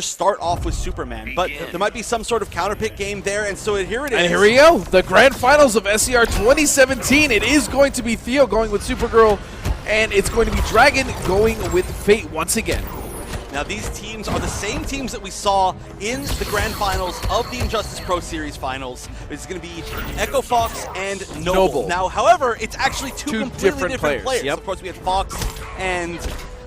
start off with Superman, but there might be some sort of counterpick game there, and so here it is. And here we go, the grand finals of SCR 2017. It is going to be Theo going with Supergirl, and it's going to be Dragon going with Fate once again. Now these teams are the same teams that we saw in the grand finals of the Injustice Pro Series finals. It's going to be Echo Fox and Noble. Now, however, it's actually two completely different players. Yep. Of course, we had Fox and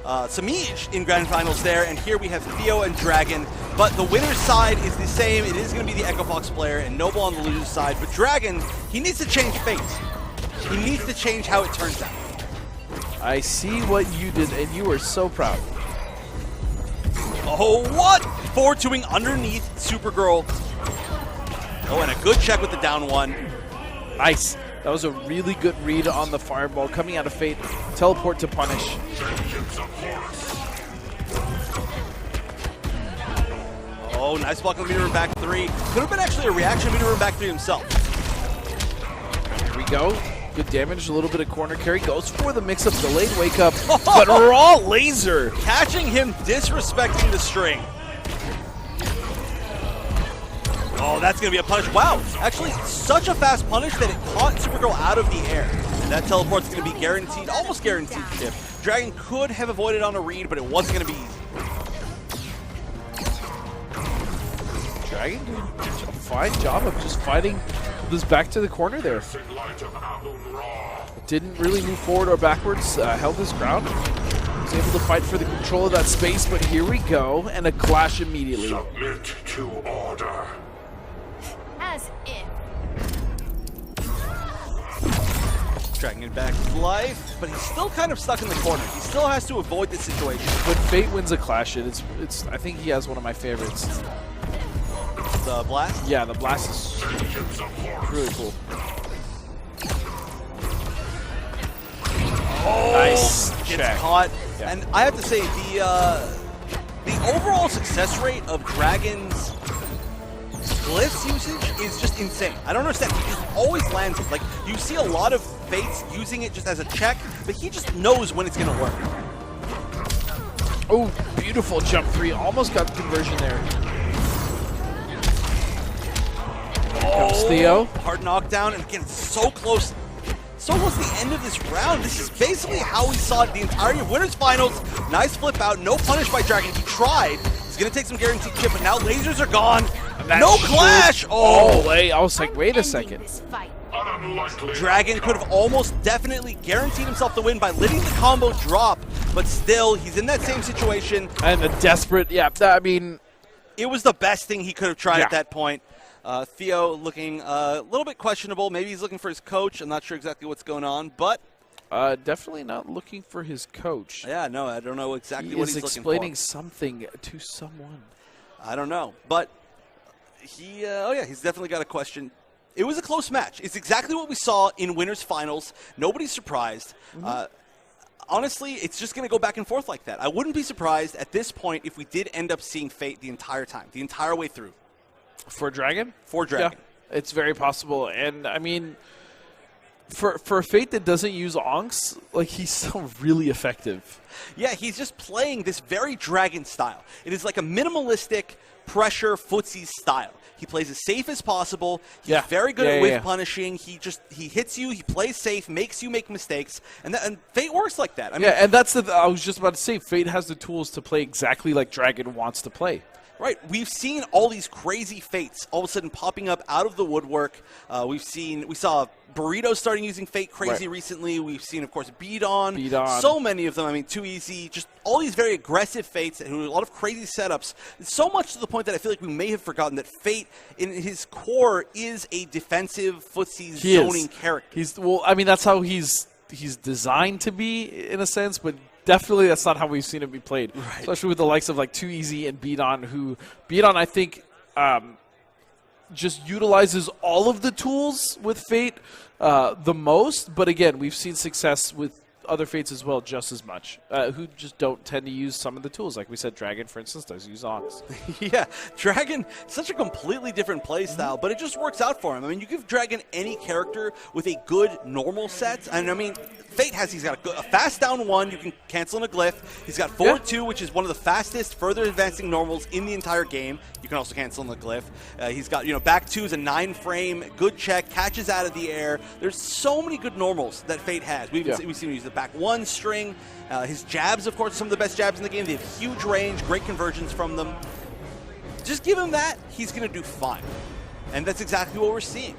Samij in grand finals there, and here we have Theo and Dragon. But the winner's side is the same. It is going to be the Echo Fox player and Noble on the loser's side. But Dragon, he needs to change fate. He needs to change how it turns out. I see what you did, and you are so proud. Oh, what? 4-2ing underneath Supergirl. Oh, and a good check with the down one. Nice. That was a really good read on the fireball coming out of Fate. Teleport to punish. Oh, nice block on the meter room back three. Could have been actually a reaction meter room back three himself. Here we go. Good damage, a little bit of corner carry. Goes for the mix-up, delayed wake-up, but raw laser. Catching him disrespecting the string. Oh, that's going to be a punish. Wow, actually such a fast punish that it caught Supergirl out of the air. That teleport's going to be guaranteed, almost guaranteed tip. Dragon could have avoided on a read, but it wasn't going to be easy. Dragon doing a fine job of just fighting this back to the corner there. Didn't really move forward or backwards, held his ground. Was able to fight for the control of that space, but here we go, and a clash immediately. Submit to order. As if. Dragging it back to life, but he's still kind of stuck in the corner. He still has to avoid this situation. When Fate wins a clash, it's I think he has one of my favorites. The blast? Yeah, the blast is really cool. Oh, nice gets check. Caught. Yeah. And I have to say, the overall success rate of Dragon's glyphs usage is just insane. I don't understand. He just always lands it. Like, you see a lot of Fates using it just as a check, but he just knows when it's going to work. Oh, beautiful jump three. Almost got the conversion there. Comes Theo. Hard knockdown, and again, so close. So close to the end of this round. This is basically how we saw it the entirety of Winners Finals. Nice flip out, no punish by Dragon. He tried. He's going to take some guaranteed chip, but now lasers are gone. No clash! Oh, wait. I was like, wait a second. Dragon could have almost definitely guaranteed himself the win by letting the combo drop, but still, he's in that same situation. And a desperate, yeah, I mean... It was the best thing he could have tried at that point. Theo looking a little bit questionable. Maybe he's looking for his coach. I'm not sure exactly what's going on, but... definitely not looking for his coach. Yeah, no, I don't know exactly what he's looking for. He's explaining something to someone. I don't know, but he, he's definitely got a question. It was a close match. It's exactly what we saw in Winners Finals. Nobody's surprised. Honestly, it's just going to go back and forth like that. I wouldn't be surprised at this point if we did end up seeing Fate the entire time, the entire way through. For Dragon? For Dragon. Yeah, it's very possible. And, I mean, for a Fate that doesn't use Onks, like, he's still really effective. Yeah, he's just playing this very Dragon style. It is like a minimalistic pressure footsie style. He plays as safe as possible. He's very good at whiff punishing. He hits you. He plays safe, makes you make mistakes, and Fate works like that. I mean, and that's I was just about to say, Fate has the tools to play exactly like Dragon wants to play. Right, we've seen all these crazy Fates all of a sudden popping up out of the woodwork. We saw Burrito starting using Fate crazy recently. We've seen, of course, Beat On. So many of them. I mean, Too Easy. Just all these very aggressive Fates and a lot of crazy setups. So much to the point that I feel like we may have forgotten that Fate, in his core, is a defensive footsie zoning character. Well, I mean, that's how he's designed to be in a sense, but definitely that's not how we've seen it be played. Right. Especially with the likes of like Too Easy and Beat On, who Beat On, I think, just utilizes all of the tools with Fate the most. But again, we've seen success with other Fates as well just as much, who just don't tend to use some of the tools. Like we said, Dragon, for instance, does use Onks. Yeah, Dragon, such a completely different play style, but it just works out for him. I mean, you give Dragon any character with a good normal set, and I mean, Fate has, he's got a fast down 1, you can cancel in a glyph. He's got forward 2, which is one of the fastest, further advancing normals in the entire game. You can also cancel in the glyph. He's got, back 2 is a 9-frame, good check, catches out of the air. There's so many good normals that Fate has. We've seen him use the back 1 string. His jabs, of course, some of the best jabs in the game. They have huge range, great conversions from them. Just give him that, he's going to do fine. And that's exactly what we're seeing.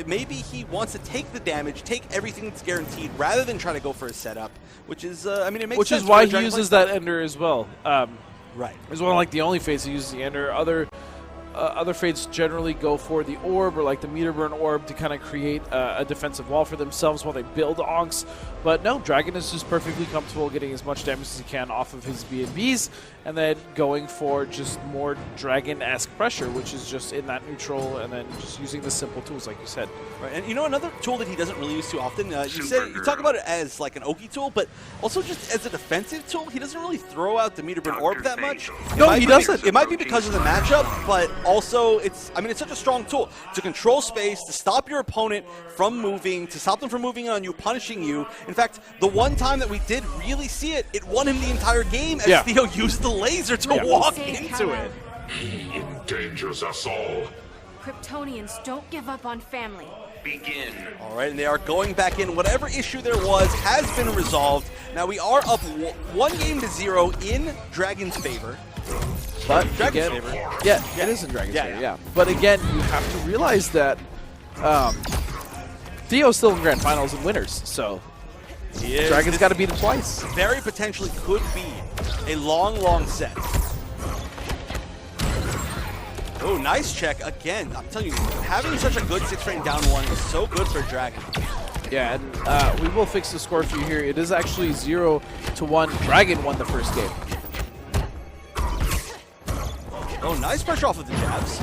Maybe he wants to take the damage, take everything that's guaranteed, rather than try to go for a setup, which is, it makes sense. Which is why he uses that Ender as well. Right. It's one of like the only Fates who uses the Ender. Other Fates generally go for the orb or like the meter burn orb to kind of create a defensive wall for themselves while they build onks. But no, Dragon is just perfectly comfortable getting as much damage as he can off of his B&Bs and then going for just more Dragon-esque pressure, which is just in that neutral and then just using the simple tools like you said. Right, and another tool that he doesn't really use too often, you talk about it as like an Oki tool, but also just as a defensive tool, he doesn't really throw out the meter burn orb that much. No, he doesn't. It might be because of the matchup, but also it's such a strong tool to control space, to stop your opponent from moving, to stop them from moving on you, punishing you. In fact, the one time that we did really see it, it won him the entire game as Theo used the laser to walk into it. He endangers us all. Kryptonians don't give up on family. Begin. All right, and they are going back in. Whatever issue there was has been resolved. Now we are up 1-0 in Dragon's favor. But Dragon's again, favor. Yeah, it is in Dragon's favor, yeah. But again, you have to realize that Theo's still in Grand Finals and winners, so Dragon's got to beat him twice. Very potentially could be a long, long set. Oh, nice check again. I'm telling you, having such a good 6-frame down 1 is so good for Dragon. Yeah, and we will fix the score for you here. It is actually 0-1. Dragon won the first game. Oh, nice pressure off of the jabs.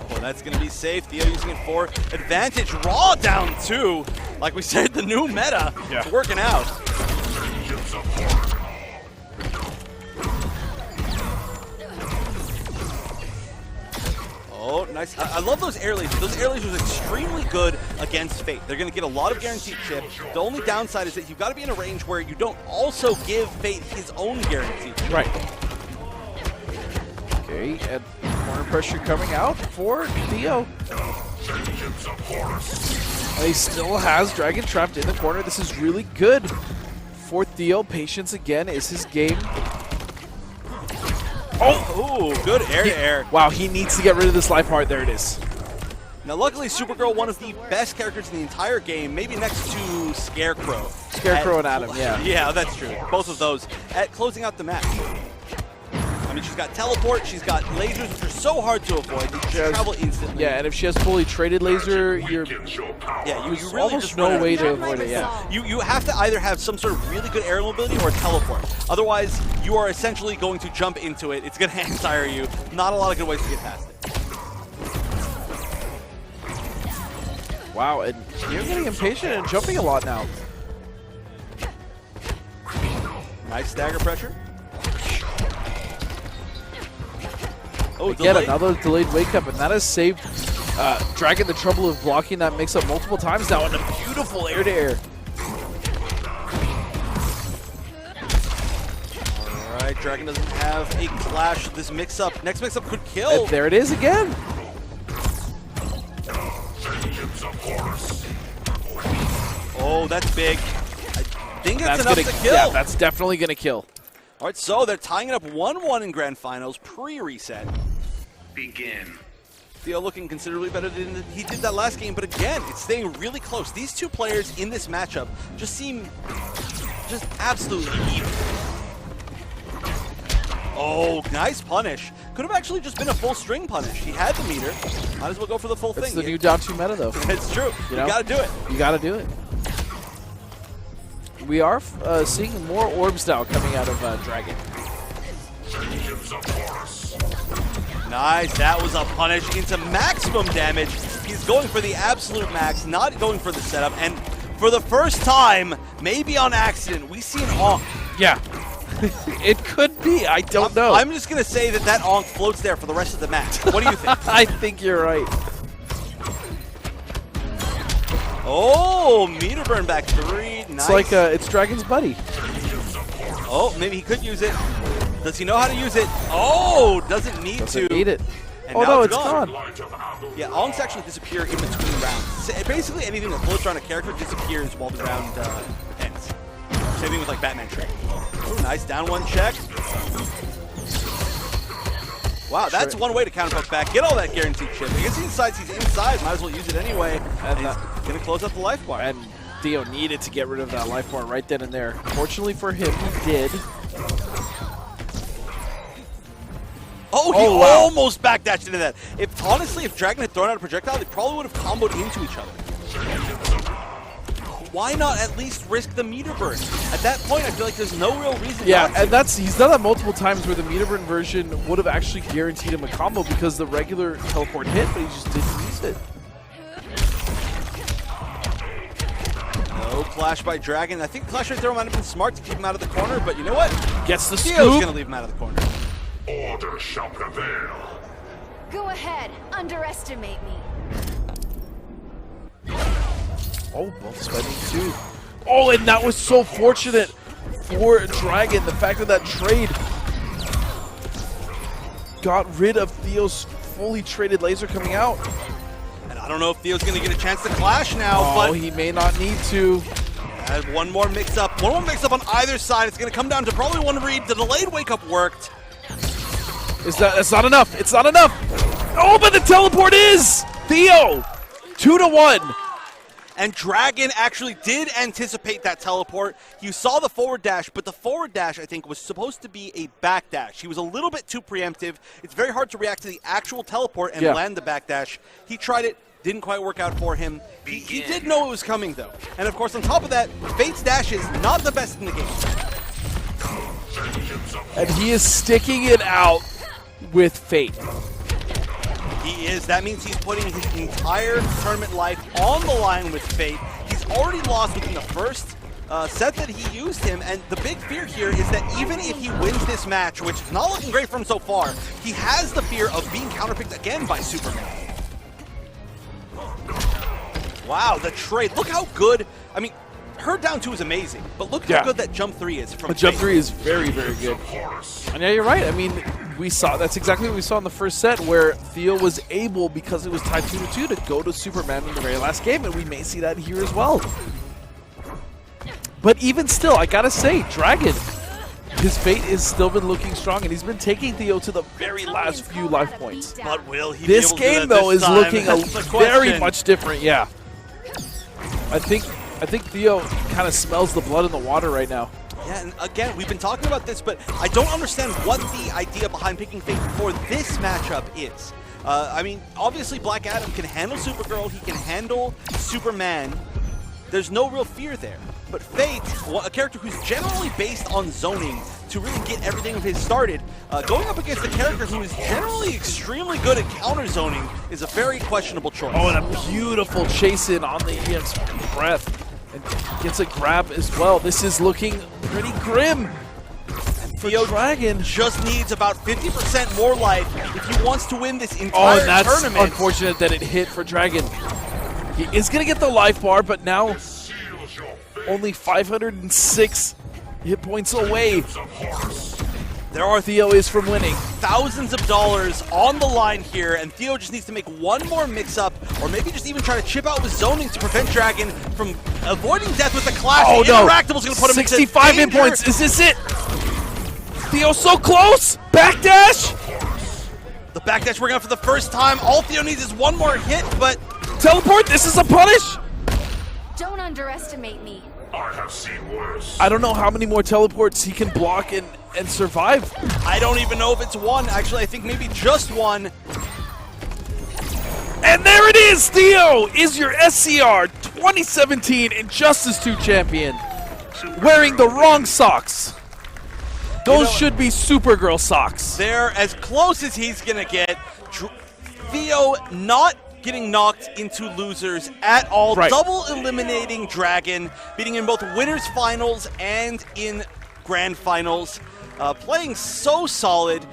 Oh, that's going to be safe. Theo using it for advantage. Raw down 2. Like we said, the new meta. It's working out. Oh, nice. I love those air lasers. Those air lasers are extremely good against Fate. They're going to get a lot of guaranteed chip. The only downside is that you've got to be in a range where you don't also give Fate his own guaranteed chip. Right. Okay, and corner pressure coming out for Theo. He still has Dragon trapped in the corner. This is really good for Theo. Patience again is his game. Oh, good air-to-air. Wow, he needs to get rid of this life heart. There it is. Now, luckily, Supergirl, one of the best characters in the entire game, maybe next to Scarecrow. Scarecrow and Adam, yeah. Yeah, that's true. Both of those at closing out the match. I mean, she's got teleport, she's got lasers, which are so hard to avoid. They just travel instantly. Yeah, and if she has fully traded laser, you really almost just no way to avoid it. Yeah. You have to either have some sort of really good air mobility or teleport. Otherwise, you are essentially going to jump into it. It's going to anti-tire you. Not a lot of good ways to get past it. Wow, and you're getting impatient and jumping a lot now. Nice stagger pressure. Oh, again, another delayed wake up, and that has saved Dragon the trouble of blocking that mix up multiple times now, and a beautiful air to air. All right, Dragon doesn't have a clash. This mix up, next mix up could kill. And there it is again. Oh, that's big. I think it's enough to kill. Yeah, that's definitely going to kill. All right, so they're tying it up 1-1 in Grand Finals, pre-reset. Begin. Theo looking considerably better than he did that last game, but again, it's staying really close. These two players in this matchup just seem just absolutely even. Oh, nice punish. Could have actually just been a full string punish. He had the meter. Might as well go for the full thing. It's the new down 2 meta, though. It's true. You got to do it. You got to do it. We are seeing more orbs now coming out of Dragon. Nice, that was a punish into maximum damage. He's going for the absolute max, not going for the setup. And for the first time, maybe on accident, we see an Onk. Yeah, it could be. I don't know. I'm just going to say that Onk floats there for the rest of the match. What do you think? I think you're right. Oh, meter burn back 3. Nice. It's like it's Dragon's buddy. Oh, maybe he could use it. Does he know how to use it? Oh, doesn't need Doesn't to. need it. And Oh now no, it's it's gone. gone. Yeah, Ongs actually disappear in between rounds. So basically, anything that floats around a character disappears while the round ends. Same thing with like Batman Trick. Ooh, nice down one check. Wow, that's one way to counterpoke back. Get all that guaranteed chip. I guess he decides he's inside. Might as well use it anyway. And he's going to close out the life bar. And Theo needed to get rid of that life bar right then and there. Fortunately for him, he did. Oh, he almost backdashed into that. Honestly, if Dragon had thrown out a projectile, they probably would have comboed into each other. Why not at least risk the meter burn? At that point, I feel like there's no real reason not to. And he's done that multiple times where the meter burn version would have actually guaranteed him a combo because the regular teleport hit, but he just didn't use it. No clash by Dragon. I think Clash right there might have been smart to keep him out of the corner, but you know what? Gets the Theo's scoop. going to leave him out of the corner. Order shall prevail. Go ahead, underestimate me. Oh, both spending 2. Oh, and that was so fortunate for Dragon. The fact that trade got rid of Theo's fully traded laser coming out. And I don't know if Theo's going to get a chance to clash now, but but he may not need to. one more mix-up. One more mix-up on either side. It's going to come down to probably one read. The delayed wake-up worked. That's not enough. It's not enough. Oh, but the teleport is Theo. 2-1. And Dragon actually did anticipate that teleport. You saw the forward dash, but the forward dash, I think, was supposed to be a back dash. He was a little bit too preemptive. It's very hard to react to the actual teleport and land the back dash. He tried it, didn't quite work out for him. He did know it was coming, though. And, of course, on top of that, Fate's dash is not the best in the game. And he is sticking it out with Fate. He is. That means he's putting his entire tournament life on the line with Fate. He's already lost within the first set that he used him, and the big fear here is that even if he wins this match, which is not looking great for him so far, he has the fear of being counterpicked again by Superman. Wow, the trade. Look how good. I mean, her down 2 is amazing, but look how good that jump 3 is from The jump 3 is very, very good. And yeah, you're right. I mean, that's exactly what we saw in the first set, where Theo was able, because it was tied 2-2, to go to Superman in the very last game, and we may see that here as well. But even still, I gotta say, Dragon, his Fate has still been looking strong, and he's been taking Theo to the very last few life points. But will he This be able game, to do that though, this is time? looking That's the very question. much different, yeah. I think Theo kind of smells the blood in the water right now. Yeah, and again, we've been talking about this, but I don't understand what the idea behind picking Fate for this matchup is. I mean, obviously Black Adam can handle Supergirl, he can handle Superman. There's no real fear there. But Fate, a character who's generally based on zoning to really get everything of his started, going up against a character who is generally extremely good at counter zoning is a very questionable choice. Oh, and a beautiful chase in on the EM's breath. And gets a grab as well. This is looking pretty grim. Theo Dragon just needs about 50% more life if he wants to win this entire Oh, and that's tournament. unfortunate that it hit for Dragon. He is going to get the life bar, but now only 506 hit points away. There are Theo is from winning. thousands of dollars on the line here, and Theo just needs to make one more mix-up, or maybe just even try to chip out with zoning to prevent Dragon from avoiding death with the clash. Oh, no. Interactable's going to put him 65 hit into points. Is this it? Theo so close. Backdash. The backdash working out for the first time. All Theo needs is one more hit, but Teleport. This is a punish. Don't underestimate me. I have seen worse. I don't know how many more teleports he can block and survive. I don't even know if it's one. Actually, I think maybe just one. And there it is! Theo is your SCR 2017 Injustice 2 champion. Wearing the wrong socks. Those should be Supergirl socks. They're as close as he's going to get. Theo not getting knocked into losers at all. Right. Double eliminating Dragon, beating in both winners finals and in grand finals. Playing so solid.